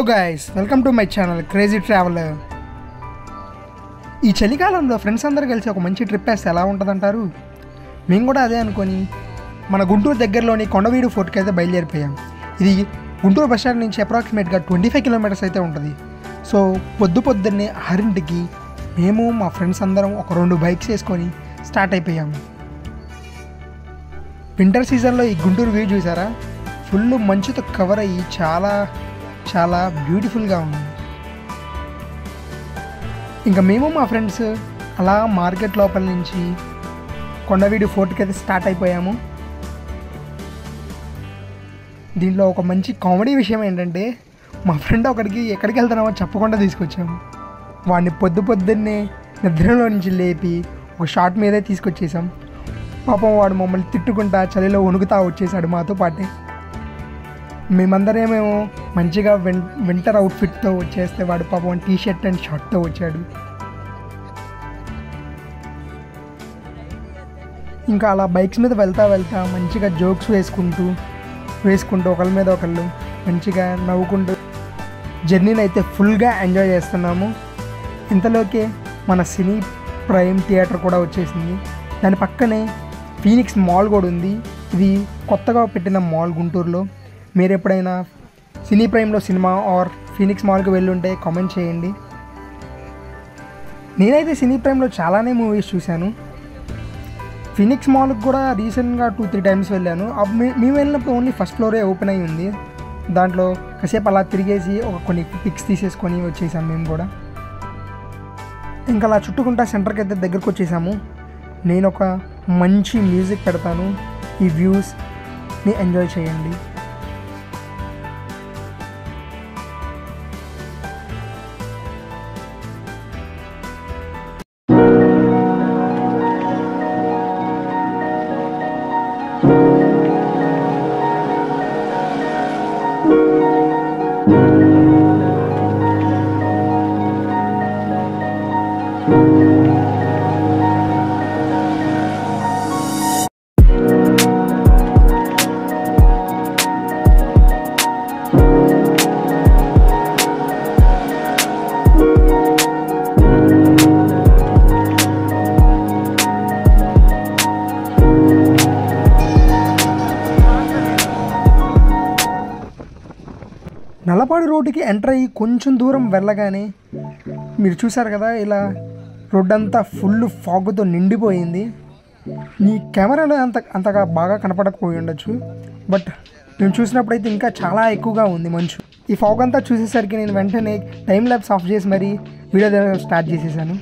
Hello guys, welcome to my channel crazy traveller. ఈ చలికాలంలో friends అందరూ కలిసి ఒక మంచి ట్రిప్ వేస్తే ఎలా ఉంటుందంటారు? మేము కూడా అదే అనుకొని మన గుంటూరు దగ్గరలోని కొండవీడు ఫోర్ట్కి అయితే బయలుదేరిపోయాం. ఇది గుంటూరు బస్ స్టాండ్ నుంచి అప్రాక్సిమేట్గా 25 కిలోమీటర్స్ అయితే ఉంటుంది. సో పొద్దున్నే 6ంటికి మేము మా ఫ్రెండ్స్ అందరం ఒక 2 బైక్స్ వేసుకొని స్టార్ట్ అయిపోయాము. వింటర్ సీజన్లో ఈ గుంటూరు వ్యూ చూసారా? ఫుల్ మంచుతో కవర్ అయ్యి చాలా బ్యూటిఫుల్గా ఉంది. ఇంకా మేము మా ఫ్రెండ్స్ అలా మార్కెట్ లోపల నుంచి కొండవీడు ఫోర్ట్కి అయితే స్టార్ట్ అయిపోయాము. దీంట్లో ఒక మంచి కామెడీ విషయం ఏంటంటే, మా ఫ్రెండ్ ఒకడికి ఎక్కడికి వెళ్తున్నామో చెప్పకుండా తీసుకొచ్చాము. వాడిని పొద్దున్నే నిద్రలో నుంచి లేపి ఒక షాట్ మీదే తీసుకొచ్చేసాం. పాపం వాడు మమ్మల్ని తిట్టుకుంటా చలిలో వణుకుతా వచ్చేసాడు మాతో పాటే. మేమందరేమేమో మంచిగా వింటర్ అవుట్ఫిట్తో వచ్చేస్తే వాడు పాపం టీషర్ట్ అండ్ షార్ట్తో వచ్చాడు. ఇంకా అలా బైక్స్ మీద వెళ్తా మంచిగా జోక్స్ వేసుకుంటూ ఒకళ్ళ మీద ఒకళ్ళు మంచిగా నవ్వుకుంటూ జర్నీని అయితే ఫుల్గా ఎంజాయ్ చేస్తున్నాము. ఇంతలోకే మన సినీ ప్రైమ్ థియేటర్ కూడా వచ్చేసింది. దాని పక్కనే ఫీనిక్స్ మాల్ కూడా ఉంది. ఇది కొత్తగా పెట్టిన మాల్ గుంటూరులో. మీరు ఎప్పుడైనా సినీ ప్రైమ్లో సినిమా ఆర్ ఫీనిక్స్ మాల్కి వెళ్ళుంటే కామెంట్ చేయండి. నేనైతే సినీ ప్రైమ్లో చాలానే మూవీస్ చూశాను. ఫీనిక్స్ మాల్కి కూడా రీసెంట్గా 2-3 టైమ్స్ వెళ్ళాను. మేము వెళ్ళినప్పుడు ఓన్లీ ఫస్ట్ ఫ్లోరే ఓపెన్ అయ్యి ఉంది. దాంట్లో కాసేపు అలా తిరిగేసి కొన్ని పిక్స్ తీసేసుకొని వచ్చేసాము మేము కూడా. ఇంకా అలా చుట్టుకుంటా సెంటర్కి అయితే దగ్గరకు వచ్చేసాము. నేను ఒక మంచి మ్యూజిక్ పెడతాను, ఈ వ్యూస్ని ఎంజాయ్ చేయండి. నల్లపాడు రోడ్డుకి ఎంటర్ అయ్యి కొంచెం దూరం వెళ్ళగానే మీరు చూసారు కదా, ఇలా రోడ్ అంతా ఫుల్ ఫాగ్తో నిండిపోయింది. మీ కెమెరాలో అంతగా బాగా కనపడకపోయి ఉండొచ్చు, బట్ మేము చూసినప్పుడైతే ఇంకా చాలా ఎక్కువగా ఉంది మంచు. ఈ ఫాగ్ అంతా చూసేసరికి నేను వెంటనే టైం ల్యాప్స్ ఆఫ్ చేసి మరీ వీడియో స్టార్ట్ చేసేసాను.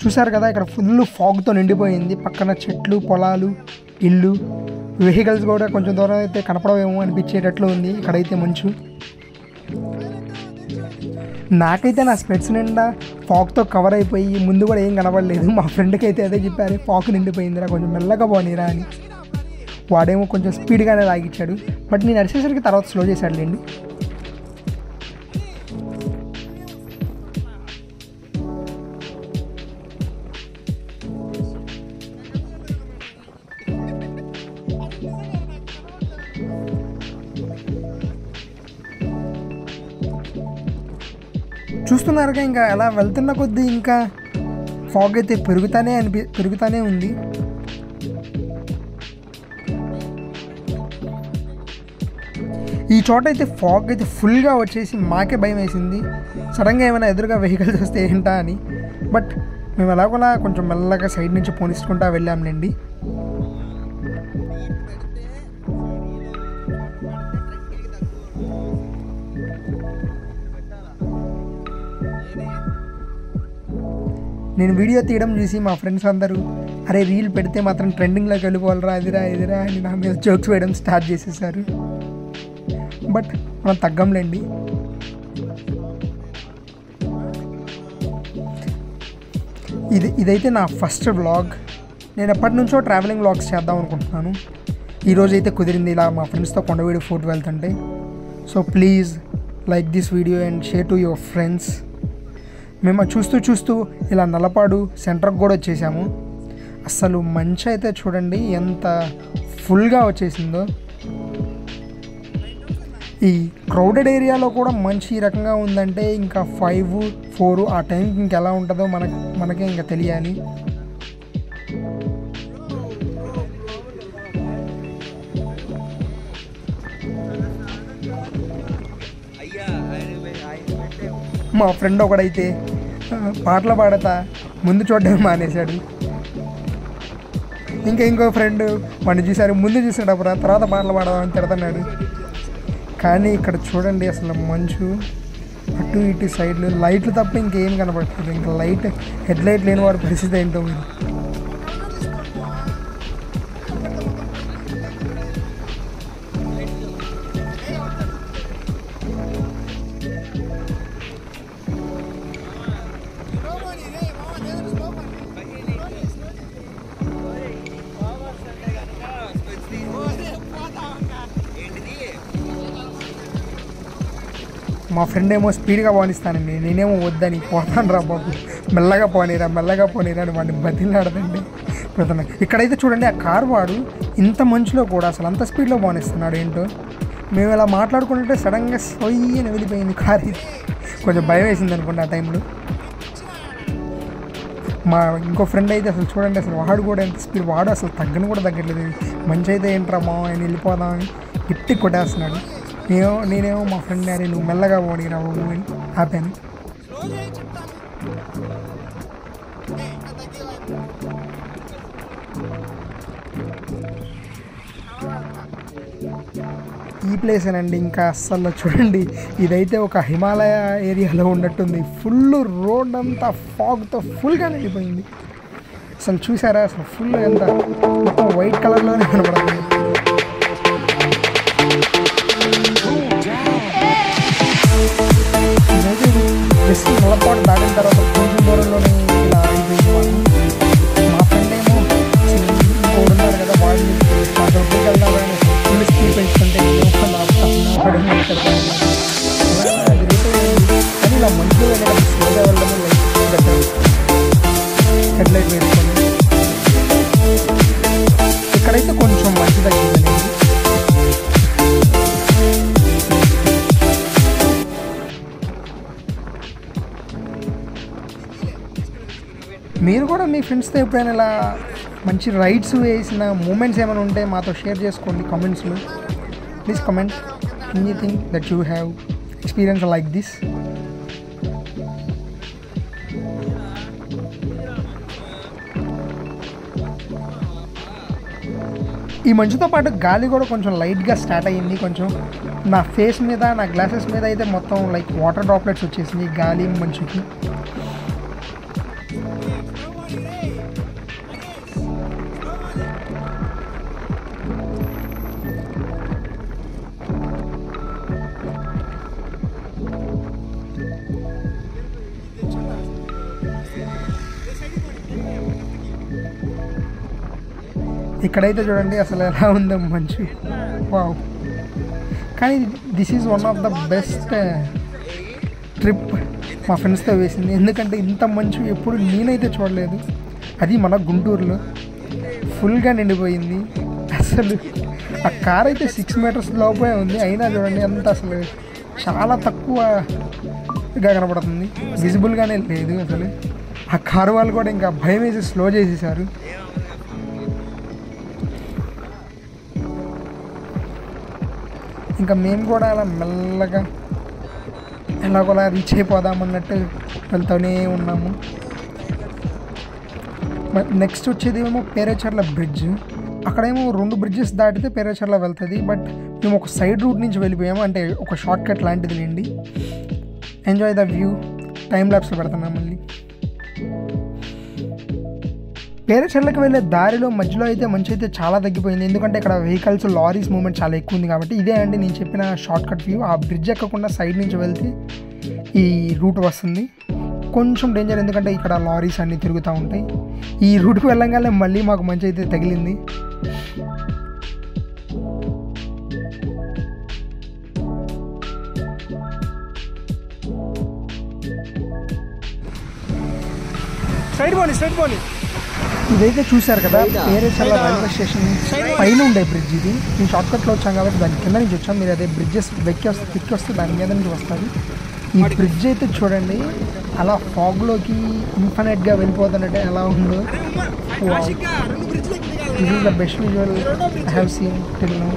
చూసారు కదా, ఇక్కడ ఫుల్ ఫాగ్తో నిండిపోయింది. పక్కన చెట్లు, పొలాలు, ఇల్లు, వెహికల్స్ కూడా కొంచెం దూరం అయితే కనపడవేమో అనిపించేటట్లు ఉంది ఇక్కడైతే మంచు. నాకైతే నా స్పెట్స్ నిండా ఫాగ్తో కవర్ అయిపోయి ముందు కూడా ఏం కనపడలేదు. మా ఫ్రెండ్కి అయితే అదే చెప్పారు, ఫాగ్ నిండిపోయిందిరా, కొంచెం మెల్లగా పోనీరా అని. వాడేమో కొంచెం స్పీడ్గానే లాగిచ్చాడు, బట్ నేను నడిచేసరికి తర్వాత స్లో చేశాడులేండి. చూస్తున్నారుగా, ఇంకా అలా వెళ్తున్న కొద్దీ ఇంకా ఫాగ్ అయితే పెరుగుతానే ఉంది. ఈ చోట అయితే ఫాగ్ అయితే ఫుల్గా వచ్చేసి మాకే భయం వేసింది. సడన్గా ఏమైనా ఎదురుగా వెహికల్స్ వస్తే ఏంటా అని. బట్ మేము ఎలాగోలా కొంచెం మెల్లగా సైడ్ నుంచి పోనిస్తుంటా వెళ్ళాంలేండి. నేను వీడియో తీయడం చూసి మా ఫ్రెండ్స్ అందరూ, అరే రీల్ పెడితే మాత్రం ట్రెండింగ్లోకి వెళ్ళిపోవాలరా, ఎదిరా అని నా మీద జోక్స్ వేయడం స్టార్ట్ చేసేసారు. బట్ మనం తగ్గంలేండి. ఇదైతే నా ఫస్ట్ వ్లాగ్. నేను ఎప్పటి నుంచో ట్రావెలింగ్ వ్లాగ్స్ చేద్దాం అనుకుంటున్నాను. ఈరోజు అయితే కుదిరింది ఇలా మా ఫ్రెండ్స్తో కొండవీడు ఫోర్ట్ వెళ్తుంటే. So please like this video and share to your friends. మేము చూస్తూ ఇలా నల్లపాడు సెంటర్కి కూడా వచ్చేసాము. అసలు మంచి అయితే చూడండి ఎంత ఫుల్గా వచ్చేసిందో. ఈ క్రౌడెడ్ ఏరియాలో కూడా మంచి రకంగా ఉందంటే ఇంకా 5-4 ఆ టైంకి ఇంకెలా ఉంటుందో మనకే ఇంకా తెలియాలి. మా ఫ్రెండ్ ఒకడైతే పాటలు పాడతా ముందు చూడడం మానేశాడు. ఇంకో ఫ్రెండ్ వాడిని చూసారు, ముందు చూసాడు తర్వాత పాటలు పాడదామని తిడుతున్నాడు. కానీ ఇక్కడ చూడండి అసలు మంచు, అటు ఇటు సైడ్లు లైట్లు తప్ప ఇంకేం కనపడుతుంది. ఇంకా హెడ్ లైట్ లేని వాడి పరిస్థితి ఏంటో మీరు. మా ఫ్రెండ్ ఏమో స్పీడ్గా పోనిస్తానండి, నేనేమో వద్దని పోతాను రా బాబు మెల్లగా పోనీరా అని వాడిని బతిలాడదండి పోతున్నా. ఇక్కడైతే చూడండి ఆ కారు వాడు ఇంత మంచులో కూడా అసలు అంత స్పీడ్లో పోనిస్తున్నాడు ఏంటో. మేము ఇలా మాట్లాడుకుంటుంటే సడన్గా సొయ్యని వెళ్ళిపోయింది కారు. ఇది కొంచెం భయం వేసింది అనుకోండి ఆ టైంలో. మా ఇంకో ఫ్రెండ్ అయితే అసలు చూడండి అసలు వాడు కూడా ఎంత స్పీడ్, వాడు అసలు తగ్గని కూడా తగ్గట్లేదు. మంచి అయితే ఏంట్రా మా ఆయన వెళ్ళిపోదామని గట్టి కొట్టేస్తున్నాడు. నేనేమో మా ఫ్రెండ్ అని నువ్వు మెల్లగా పోనీరా బాబు అని ఆపాను. ఈ ప్లేస్ ఏనండి ఇంకా అస్సలు చూడండి, ఇదైతే ఒక హిమాలయ ఏరియాలో ఉన్నట్టుంది. ఫుల్ రోడ్ అంతా ఫాగ్తో ఫుల్గా నిండిపోయింది. అసలు చూసారా అసలు ఫుల్ ఎంత మొత్తం వైట్ కలర్లోనే కనపడుతుంది. జస్ట్ నల్లపాటు దాటిన తర్వాత కొంచెం దూరంలోనే ఇలా అయిపోయింది. మా ఫ్రెండ్ ఏమో ఇంకోడున్నారు కదా వాళ్ళు దొడ్డుకి వెళ్దామని ఫుల్ స్పీడ్ పెంచుకుంటే కానీ ఇలా మంచిగా వెళ్ళడం స్లోగా వెళ్ళడమే లైక్ బెటర్. హెడ్ లైట్ వేసుకొని ఇక్కడైతే కొంచెం మంచి తగ్గిందండి. మీరు కూడా మీ ఫ్రెండ్స్తో ఎప్పుడైనా ఇలా మంచి రైడ్స్ వేసిన మూమెంట్స్ ఏమైనా ఉంటే మాతో షేర్ చేసుకోండి కామెంట్స్లో. Please comment anything that you have experience like this. ఈ మంచుతో పాటు గాలి కూడా కొంచెం లైట్గా స్టార్ట్ అయ్యింది. కొంచెం నా ఫేస్ మీద నా గ్లాసెస్ మీద అయితే మొత్తం లైక్ వాటర్ డ్రాప్లెట్స్ వచ్చేసింది గాలి మంచుకి. ఇక్కడైతే చూడండి అసలు ఎలా ఉందో మంచు, వావ్. కానీ this is one of the best trip మా ఫ్రెండ్స్తో వేసింది. ఎందుకంటే ఇంత మంచు ఎప్పుడు నేనైతే చూడలేదు, అది మన గుంటూరులో ఫుల్గా నిండిపోయింది. అసలు ఆ కార్ అయితే 6 మీటర్స్ లోపే ఉంది, అయినా చూడండి అంత అసలు చాలా తక్కువగా కనపడుతుంది, విజిబుల్గానే లేదు అసలు. ఆ కారు వాళ్ళు కూడా ఇంకా భయం వేసి స్లో చేసేసారు. ఇంకా మేము కూడా అలా మెల్లగా ఎలాగోలా రీచ్ అయిపోదామన్నట్టు వెళ్తూనే ఉన్నాము. నెక్స్ట్ వచ్చేది ఏమో పేరేచర్ల బ్రిడ్జ్. అక్కడేమో 2 బ్రిడ్జెస్ దాటితే పేరేచర్ల వెళ్తుంది. బట్ మేము ఒక సైడ్ రూట్ నుంచి వెళ్ళిపోయాము, అంటే ఒక షార్ట్ కట్ లాంటిది లేండి. Enjoy the view. టైం ల్యాప్స్లో పెడుతున్నాం మళ్ళీ. పేరేచర్లకు వెళ్ళే దారిలో మధ్యలో అయితే మంచి అయితే చాలా తగ్గిపోయింది, ఎందుకంటే ఇక్కడ వెహికల్స్ లారీస్ మూవ్మెంట్ చాలా ఎక్కువ ఉంది కాబట్టి. ఇదే అండి నేను చెప్పిన షార్ట్ కట్ వ్యూ. ఆ బ్రిడ్జ్ ఎక్కకుండా సైడ్ నుంచి వెళ్తే ఈ రూట్ వస్తుంది. కొంచెం డేంజర్, ఎందుకంటే ఇక్కడ లారీస్ అన్నీ తిరుగుతూ ఉంటాయి. ఈ రూట్కి వెళ్ళంగానే మళ్ళీ మాకు మంచి అయితే తగిలింది. స్ట్రైట్ పోనీ ఇదైతే చూశారు కదా పేరేచర్ల రైల్వే స్టేషన్ పైన ఉండే బ్రిడ్జ్ ఇది. మేము షార్ట్కట్లో వచ్చాం కాబట్టి దాని కింద నుంచి వచ్చాం. మీరు అదే బ్రిడ్జెస్ ఎక్కి వస్తే దాని మీద నుంచి వస్తుంది. ఈ బ్రిడ్జ్ అయితే చూడండి అలా ఫాగ్లోకి ఇన్ఫినిట్గా వెళ్ళిపోతున్నట్టే ఎలా ఉందో. This is the best visual I have seen till now.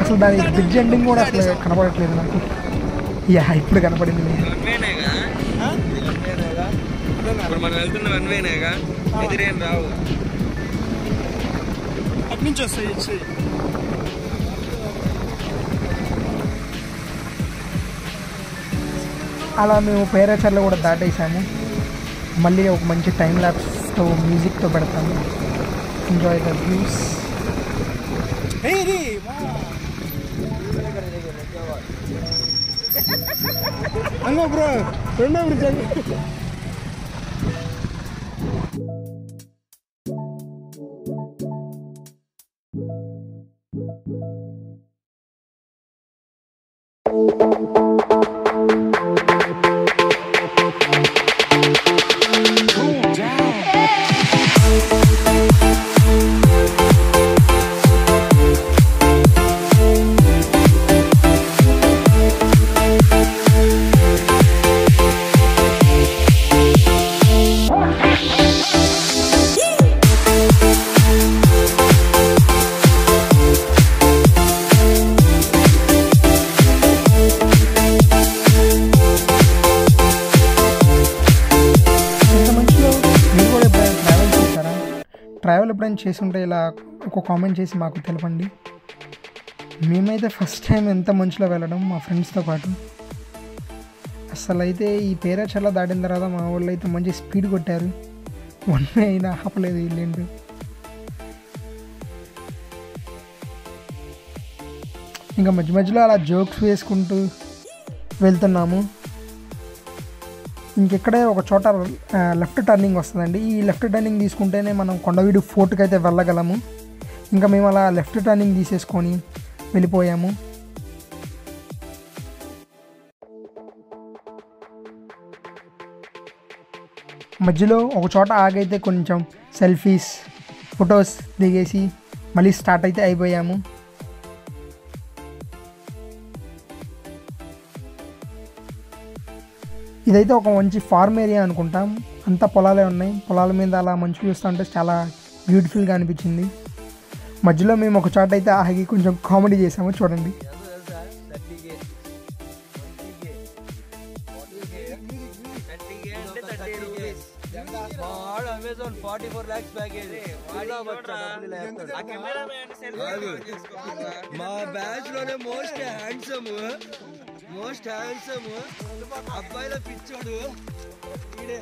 అసలు దాని బ్రిడ్జ్ ఎండింగ్ కూడా అసలు కనపడట్లేదు నాకు. యా ఇప్పుడు కనపడింది. మనం వెళ్తున్న వన్ వేనేగా, ఎదురేం రావు. అటు నుంచి వస్తాయి. అలా మేము పేరేచర్లు కూడా దాటేసాము. మళ్ళీ ఒక మంచి టైం ల్యాప్స్తో మ్యూజిక్తో పెడతాము. Enjoy the views. బ్రో రెండో బ్రిడ్జ్. ట్రావెల్ ఎప్పుడైనా చేసి ఉంటే ఇలా ఒక కామెంట్ చేసి మాకు తెలపండి. మేమైతే ఫస్ట్ టైం ఎంత మంచులో వెళ్ళడం మా ఫ్రెండ్స్తో పాటు. అసలు అయితే ఈ పేరేచర్ల దాటిన తర్వాత మా వాళ్ళు అయితే మంచి స్పీడ్ కొట్టారు. వన్ వే అయినా ఆపలేదు వీళ్ళేంటి. ఇంకా మధ్య మధ్యలో అలా జోక్స్ వేసుకుంటూ వెళ్తున్నాము. ఇంకెక్కడే ఒక చోట లెఫ్ట్ టర్నింగ్ వస్తుందండి. ఈ లెఫ్ట్ టర్నింగ్ తీసుకుంటేనే మనం కొండవీడు ఫోర్ట్కి అయితే వెళ్ళగలము. ఇంకా మేము అలా లెఫ్ట్ టర్నింగ్ తీసేసుకొని వెళ్ళిపోయాము. మధ్యలో ఒక చోట ఆగైతే కొంచెం సెల్ఫీస్ ఫొటోస్ దిగేసి మళ్ళీ స్టార్ట్ అయితే అయిపోయాము. ఇదైతే ఒక మంచి ఫార్మ్ ఏరియా అనుకుంటాం. అంతా పొలాలే ఉన్నాయి. పొలాల మీద అలా మంచు చూస్తూ ఉంటే చాలా బ్యూటిఫుల్గా అనిపించింది. మధ్యలో మేము ఒక చోట అయితే ఆగి కొంచెం కామెడీ చేసాము. చూడండి. మా బ్యాచ్ లోనే మోస్ట్ హ్యాండ్సమ్ అబ్బాయిల పిచ్చోడు ఈడే.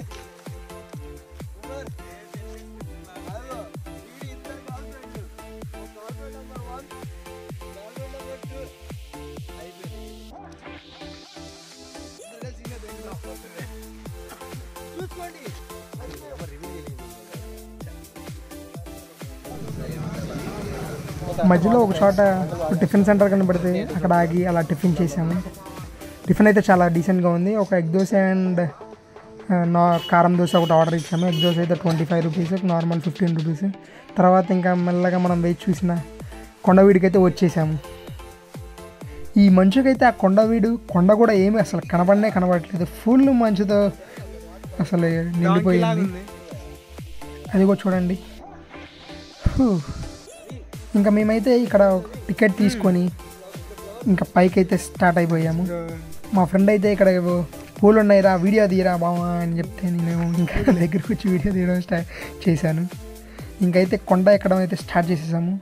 చూసుకోండి. మధ్యలో ఒక చోట టిఫిన్ సెంటర్ కనబడితే అక్కడ ఆగి అలా టిఫిన్ చేసాము. టిఫిన్ అయితే చాలా డీసెంట్గా ఉంది. ఒక ఎగ్ దోశ అండ్ కారం దోశ ఒకటి ఆర్డర్ ఇచ్చాము. ఎగ్ దోశ అయితే 25 రూపీస్, నార్మల్ 15 రూపీస్. తర్వాత ఇంకా మెల్లగా మనం వేచి చూసిన కొండవీడికైతే వచ్చేసాము. ఈ మంచుకైతే ఆ కొండ కూడా ఏమీ అసలు కనబడట్లేదు. ఫుల్ మంచుతో అసలు నిండిపోయింది. అది కూడా చూడండి. ఇంకా మేమైతే ఇక్కడ టికెట్ తీసుకొని ఇంకా పైకి అయితే స్టార్ట్ అయిపోయాము. మా ఫ్రెండ్ అయితే ఇక్కడ పూలు ఉన్నాయిరా వీడియో తీయరా బావా అని చెప్తే నేను ఇంకా దగ్గరికి వచ్చి వీడియో తీయడం స్టార్ట్ చేశాను. ఇంకైతే కొండ ఎక్కడం అయితే స్టార్ట్ చేసేసాము.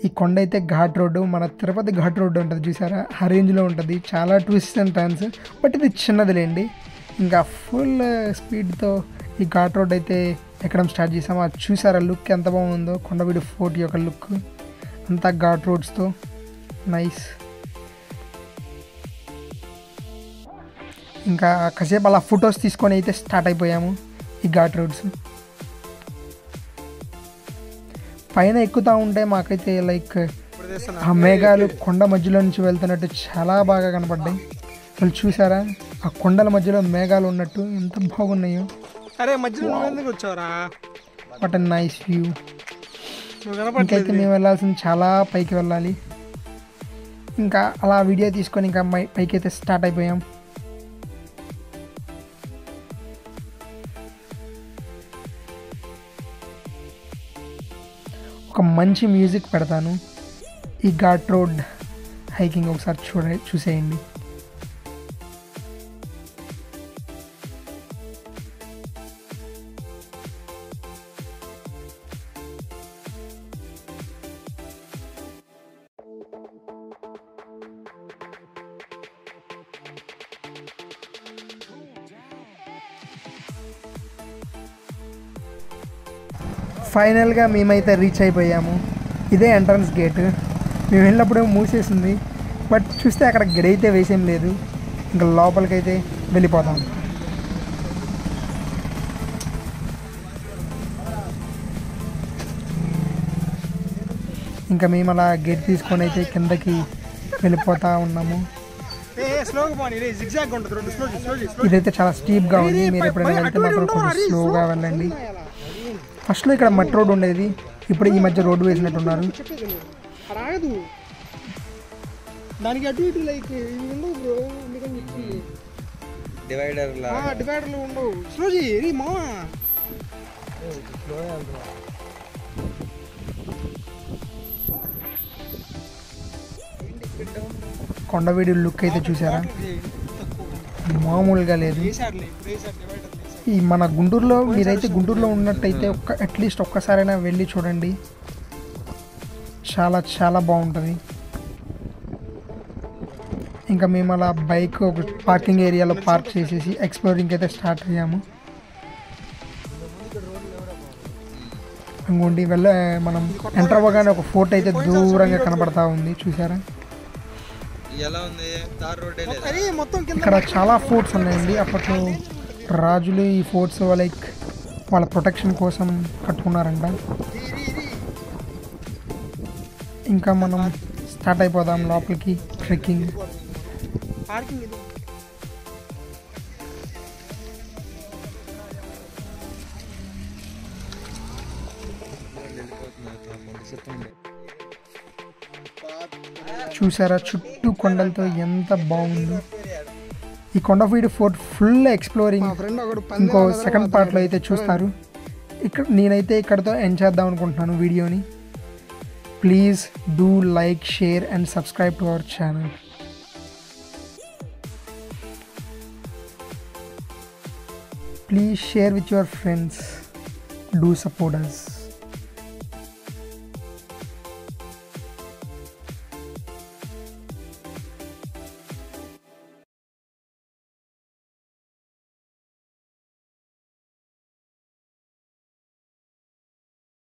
ఈ కొండ అయితే ఘాట్ రోడ్డు, మన తిరుపతి ఘాట్ రోడ్డు ఉంటుంది చూసారా, ఆ రేంజ్లో ఉంటుంది. చాలా ట్విస్ట్ అండ్ టర్న్స్, బట్ ఇది చిన్నదిలేండి. ఇంకా ఫుల్ స్పీడ్తో ఈ ఘాట్ రోడ్ అయితే ఎక్కడం స్టార్ట్ చేసాము. అది చూసారా లుక్ ఎంత బాగుందో, కొండవీడు ఫోర్ట్ యొక్క లుక్ అంతా ఘాట్ రోడ్స్తో నైస్. ఇంకా కాసేపు అలా ఫొటోస్ తీసుకొని అయితే స్టార్ట్ అయిపోయాము ఈ ఘాట్ రోడ్స్. పైన ఎక్కుతూ ఉంటే మాకైతే లైక్ ఆ మేఘాలు కొండ మధ్యలో నుంచి వెళ్తున్నట్టు చాలా బాగా కనపడ్డాయి. అసలు చూసారా ఆ కొండల మధ్యలో మేఘాలు ఉన్నట్టు ఎంత బాగున్నాయో. అరే మధ్యలో ఎందుకు వచ్చావురా? What a nice view. ఇంకైతే మేము వెళ్ళాల్సింది చాలా పైకి వెళ్ళాలి. ఇంకా అలా వీడియో తీసుకొని ఇంకా పైకి అయితే స్టార్ట్ అయిపోయాం. ఒక మంచి మ్యూజిక్ పెడతాను. ఈ ఘాట్ రోడ్ హైకింగ్ ఒకసారి చూసేయండి. ఫైనల్గా మేమైతే రీచ్ అయిపోయాము. ఇదే ఎంట్రన్స్ గేట్. మేము వెళ్ళినప్పుడేమో మూసేసింది, బట్ చూస్తే అక్కడ గడి అయితే వేసేం లేదు. ఇంకా లోపలికైతే వెళ్ళిపోతాం. ఇంకా మేము అలా గేట్ తీసుకొని అయితే కిందకి వెళ్ళిపోతూ ఉన్నాము. ఇదైతే చాలా స్టీప్గా ఉంది. మీరు ఎప్పుడైనా వెళ్తే మాత్రం కొంచెం స్లోగా వెళ్ళండి. ఫస్ట్లో ఇక్కడ మట్టి రోడ్ ఉండేది, ఇప్పుడు ఈ మధ్య రోడ్డు వేసినట్టున్నారు. దానికి అటు ఇటు లైక్ ఇవి ఉండవు బ్రో, అందుకని చెప్పి డివైడర్లు ఉండవు. స్లోజీ రీ మా కొండవీడి లుక్ అయితే చూసారా, మామూలుగా లేదు. ఈ మన గుంటూరులో మీరైతే గుంటూరులో ఉన్నట్టయితే అట్లీస్ట్ ఒక్కసారైనా వెళ్ళి చూడండి, చాలా చాలా బాగుంటుంది. ఇంకా మేము అలా బైక్ ఒక పార్కింగ్ ఏరియాలో పార్క్ చేసేసి ఎక్స్ప్లోరింగ్ అయితే స్టార్ట్ అయ్యాము. ఇంకోండి మనం ఎంటర్ అవ్వగానే ఒక ఫోర్ట్ అయితే దూరంగా కనబడతా ఉంది, చూసారా. ఇక్కడ చాలా ఫోర్ట్స్ ఉన్నాయండి. అప్పట్లో రాజులు ఈ ఫోర్ట్స్ లైక్ వాళ్ళ ప్రొటెక్షన్ కోసం కట్టుకున్నారంట. ఇంకా మనం స్టార్ట్ అయిపోదాం లోపలికి ట్రెక్కింగ్. చూసారా చుట్టూ కొండలతో ఎంత బాగుందో. ఈ కొండవీడు ఫోర్ట్ ఫుల్ ఎక్స్ప్లోరింగ్ ఇంకో సెకండ్ పార్ట్లో అయితే చూస్తారు. నేనైతే ఇక్కడతో ఎండ్ చేద్దాం అనుకుంటున్నాను వీడియోని. Please do like, share and subscribe to our channel. Please share with your friends. Do support us.